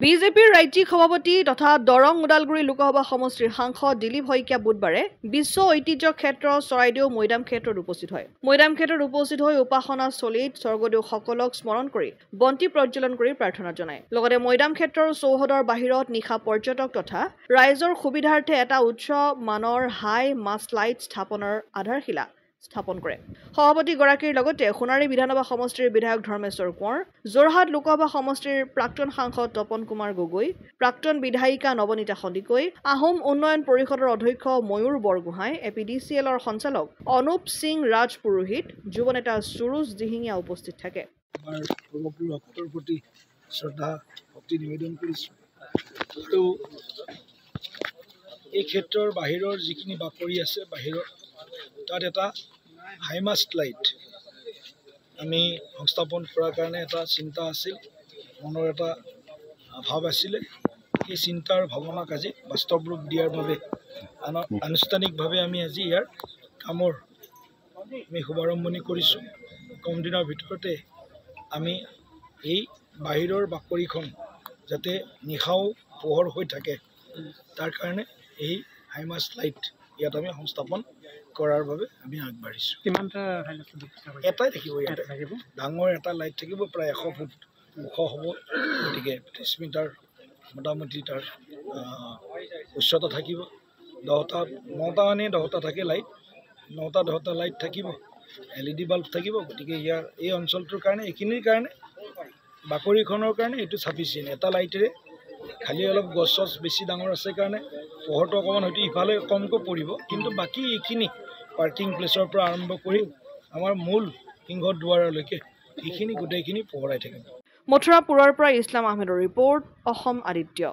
বিজেপিৰ ৰাজ্যিক সভাপতি তথা দৰং ওদালগুৰি লোকসভা সমষ্টিৰ সাংসদ দিলীপ শইকীয়া বুধবাৰে বিশ্ব ঐতিহ্য ক্ষেত্ৰ চৰাইদেউ মৈদাম ক্ষেত্ৰত উপস্থিত হয়। মৈদাম ক্ষেত্ৰত উপস্থিত হৈ উপাসনাস্থলীত স্বৰ্গদেউসকলক স্মৰণ কৰি বন্তি প্ৰজ্বলন কৰি প্ৰাৰ্থনা জনায়। লগতে মৈদাম ক্ষেত্ৰৰ চৌহদৰ বাহিৰত নিশা পৰ্যটক তথা ৰাইজৰ সুবিধাৰ্থে এটা উচ্চ মানৰ হাই মাষ্ট লাইট স্থাপনৰ আধাৰশিলা স্থাপন কৰে। সভাপতিগৰাকীৰ লগতে সোণাৰী বিধানসভা সমষ্টিৰ বিধায়ক ধৰ্মেশ্বৰ কোঁৱৰ, যোৰহাট লোকসভা সমষ্টিৰ প্ৰাক্তন সাংসদ তপন কুমাৰ গগৈ, প্ৰাক্তন বিধায়িকা নৱনীতা সন্দিকৈ, আহোম উন্নয়ন পৰিষদৰ অধ্যক্ষ ময়ূৰ বৰগোহাঁই, APDCLৰ সঞ্চালক অনুপ সিং ৰাজপুৰোহিত, যুৱ নেতা সুৰুজ দিহিঙীয়া উপস্থিত থাকে। আমাৰ পূৰ্বপুৰুষসকলৰ প্ৰতি শ্ৰদ্ধা ভক্তি নিবেদন কৰিছোঁ আৰু এই ক্ষেত্ৰৰ বাহিৰৰ যিখিনি বাকৰি আছে বাহিৰৰ তাত এটা হাইমাষ্ট লাইট আমি সংস্থাপন কৰাৰ কাৰণে এটা চিন্তা আছিল, মনৰ এটা ভাৱ আছিলে। এই চিন্তাৰ ভাৱনাক আজি বাস্তৱ ৰূপ দিয়াৰ বাবে আনুষ্ঠানিকভাৱে আমি আজি ইয়াৰ কামৰ আমি শুভাৰম্ভণি কৰিছোঁ। কম দিনৰ ভিতৰতে আমি এই বাহিৰৰ বাকৰিখন যাতে নিশাও পোহৰ হৈ থাকে তাৰ কাৰণে এই হাইমাষ্ট লাইট ইয়াত আমি সংস্থাপন কৰাৰ বাবে আমি আগবাঢ়িছোঁ। এটাই থাকিব, ইয়াতে ডাঙৰ এটা লাইট থাকিব, প্ৰায় 100 ফুট ওখ হ'ব, গতিকে 30 মিটাৰ মোটামুটি তাৰ উচ্চতা থাকিব। 9টা থাকে লাইট, 9টা লাইট থাকিব, LED বাল্ব থাকিব। গতিকে ইয়াৰ এই অঞ্চলটোৰ কাৰণে এইখিনিৰ কাৰণে বাকৰিখনৰ কাৰণে এইটো চাফিচিয়েণ্ট। এটা লাইটেৰে খালি অলপ গছ বেছি ডাঙৰ আছে কাৰণে পোহৰটো অকণমান হয়তো ইফালে কমকৈ পৰিব, কিন্তু বাকী এইখিনি পাৰ্কিং প্লেচৰ পৰা আৰম্ভ কৰি আমাৰ মূল সিংহদ্বাৰলৈকে এইখিনি গোটেইখিনি পোহৰাই থাকিব। মথুৰাপুৰৰ পৰা ইছলাম আহমেদৰ ৰিপৰ্ট, অসম আদিত্য।